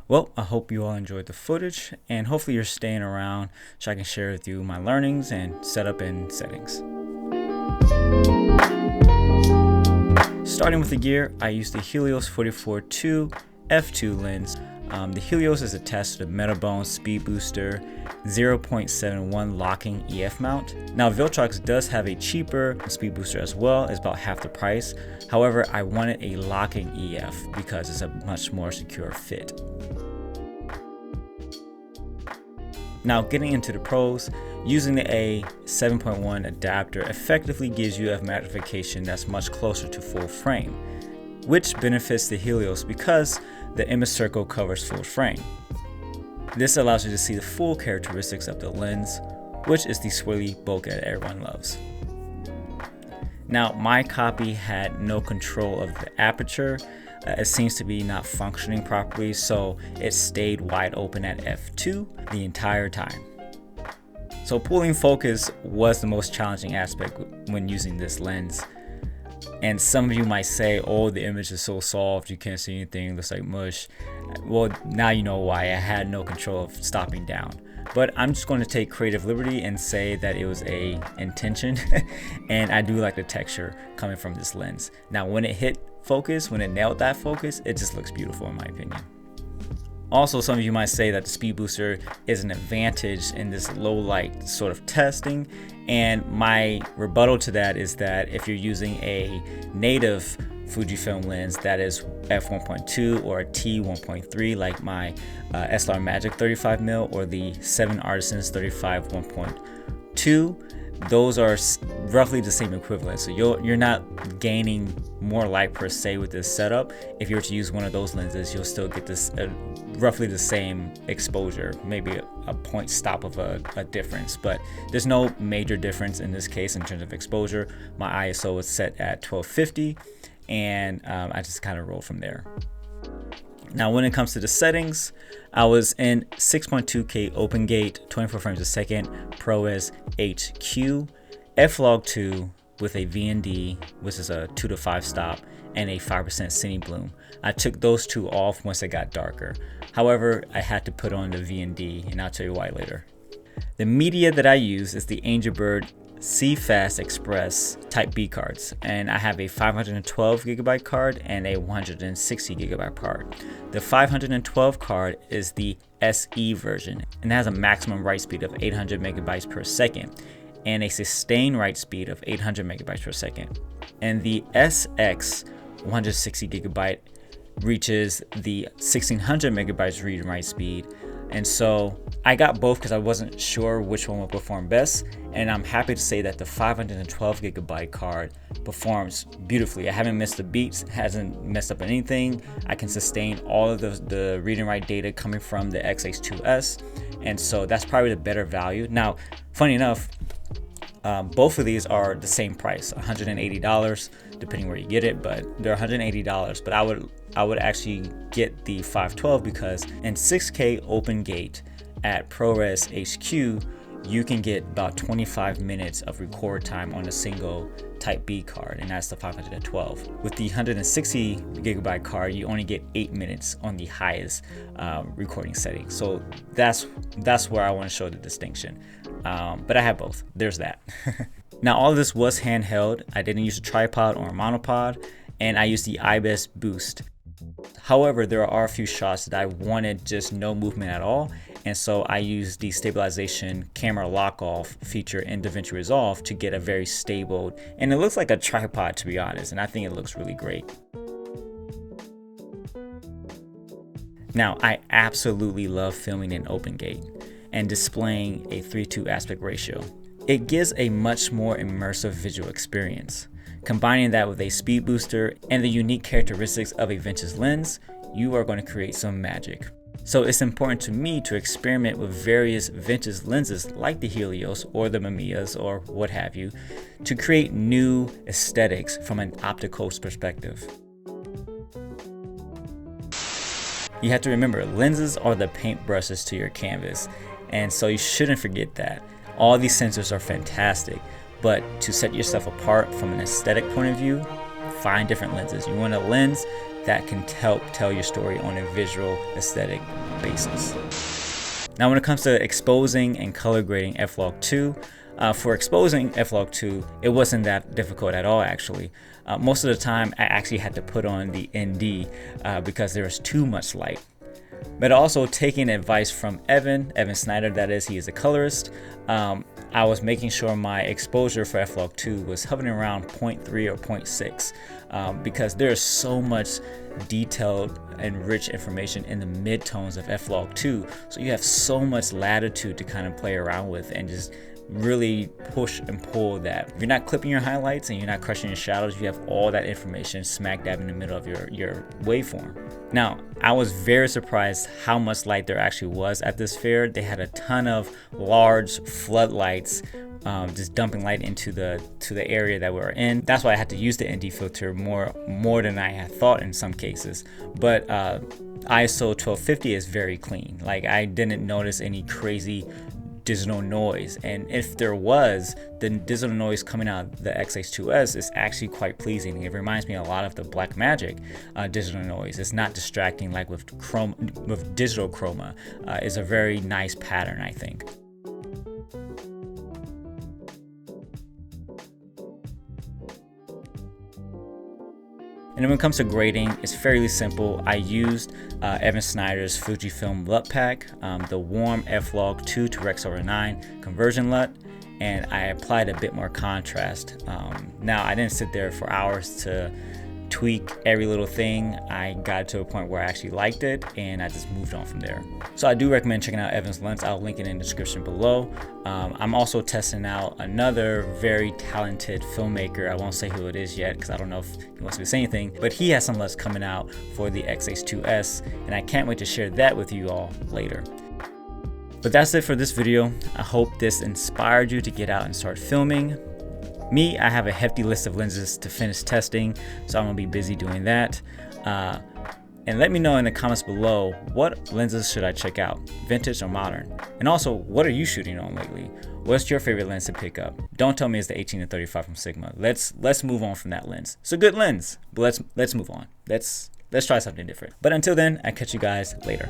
Well, I hope you all enjoyed the footage, and hopefully you're staying around so I can share with you my learnings and setup and settings. Starting with the gear, I used the Helios 44-2 f2 lens. The Helios is attached to the Metabones Speedbooster 0.71 locking EF mount. Now Viltrox does have a cheaper Speedbooster as well. It's about half the price. However, I wanted a locking EF because it's a much more secure fit. Now getting into the pros, using the A7.1 adapter effectively gives you a magnification that's much closer to full frame, which benefits the Helios because the image circle covers full frame. This allows you to see the full characteristics of the lens, which is the swirly bokeh everyone loves. Now my copy had no control of the aperture. It seems to be not functioning properly, so it stayed wide open at f2 the entire time. So pulling focus was the most challenging aspect when using this lens. And some of you might say, oh, the image is so soft, you can't see anything, it looks like mush. Well, now you know why. I had no control of stopping down. But I'm just going to take creative liberty and say that it was a intention. And I do like the texture coming from this lens. Now when it hit focus, when it nailed that focus, it just looks beautiful in my opinion. Also, some of you might say that the Speedbooster is an advantage in this low light sort of testing, and my rebuttal to that is that if you're using a native Fujifilm lens that is f1.2 or a t1.3 like my SLR Magic 35mm or the 7 Artisans 35 1.2, those are roughly the same equivalent. So you're not gaining more light per se with this setup. If you were to use one of those lenses, you'll still get this roughly the same exposure, maybe a point stop of a difference, but there's no major difference in this case in terms of exposure. My ISO is set at 1250 and I just kind of roll from there. Now when it comes to the settings, I was in 6.2K open gate, 24 frames a second, ProRes HQ, f-log2 with a VND, which is a 2 to 5 stop, and a 5% Cine bloom. I took those two off once it got darker. However, I had to put on the VND, and I'll tell you why later. The media that I use is the Angelbird Cfexpress Type B cards, and I have a 512 gigabyte card and a 160 gigabyte card. The 512 card is the SE version and has a maximum write speed of 800 megabytes per second and a sustained write speed of 800 megabytes per second. And the SX 160 gigabyte reaches the 1600 megabytes read and write speed. And so I got both because I wasn't sure which one would perform best, and I'm happy to say that the 512 gigabyte card performs beautifully. I haven't missed a beat, hasn't messed up anything. I can sustain all of the read and write data coming from the XH2S, and so that's probably the better value. Now, funny enough, both of these are the same price, $180 depending where you get it, but they're $180. But I would actually get the 512 because in 6K open gate at ProRes HQ, you can get about 25 minutes of record time on a single Type B card, and that's the 512. With the 160 gigabyte card, you only get 8 minutes on the highest recording setting. So that's where I want to show the distinction. But I have both. There's that. Now all of this was handheld. I didn't use a tripod or a monopod, and I used the IBIS boost. However, there are a few shots that I wanted just no movement at all, and so I used the stabilization camera lock-off feature in Davinci Resolve to get a very stable, and it looks like a tripod to be honest, and I think it looks really great. Now, I absolutely love filming in open gate and displaying a 3:2 aspect ratio. It gives a much more immersive visual experience. Combining that with a Speedbooster and the unique characteristics of a vintage lens, you are going to create some magic. So it's important to me to experiment with various vintage lenses like the Helios or the Mamiyas or what have you to create new aesthetics from an optical perspective. You have to remember, lenses are the paintbrushes to your canvas, and so you shouldn't forget that. All these sensors are fantastic, but to set yourself apart from an aesthetic point of view, find different lenses. You want a lens that can help tell your story on a visual aesthetic basis. Now when it comes to exposing and color grading f-log2, for exposing f-log2, it wasn't that difficult at all actually. Most of the time I actually had to put on the ND because there was too much light. But also taking advice from Evan Snyder, that is, he is a colorist, I was making sure my exposure for f-log2 was hovering around 0.3 or 0.6 because there's so much detailed and rich information in the midtones of f-log2, so you have so much latitude to kind of play around with and just really push and pull that. If you're not clipping your highlights and you're not crushing your shadows, you have all that information smack dab in the middle of your waveform. Now, I was very surprised how much light there actually was at this fair. They had a ton of large floodlights just dumping light into the area that we were in. That's why I had to use the ND filter more than I had thought in some cases. But ISO 1250 is very clean. Like, I didn't notice any crazy digital noise, and if there was, the digital noise coming out of the XH2S is actually quite pleasing. It reminds me a lot of the Blackmagic digital noise. It's not distracting like with digital chroma. It's a very nice pattern, I think. And then when it comes to grading, it's fairly simple. I used Evan Snyder's Fujifilm LUT pack, the warm f-log2 to Rec/9 conversion LUT, and I applied a bit more contrast. Now, I didn't sit there for hours to tweak every little thing. I got to a point where I actually liked it, and I just moved on from there. So I do recommend checking out Evan's lens. I'll link it in the description below. I'm also testing out another very talented filmmaker. I won't say who it is yet because I don't know if he wants me to say anything, but he has some LUTs coming out for the XH2S, and I can't wait to share that with you all later. But that's it for this video. I hope this inspired you to get out and start filming. Me, I have a hefty list of lenses to finish testing, so I'm gonna be busy doing that. And let me know in the comments below, what lenses should I check out, vintage or modern? And also, what are you shooting on lately? What's your favorite lens to pick up? Don't tell me it's the 18-35 from Sigma. Let's move on from that lens. It's a good lens, but let's move on. Let's try something different. But until then, I catch you guys later.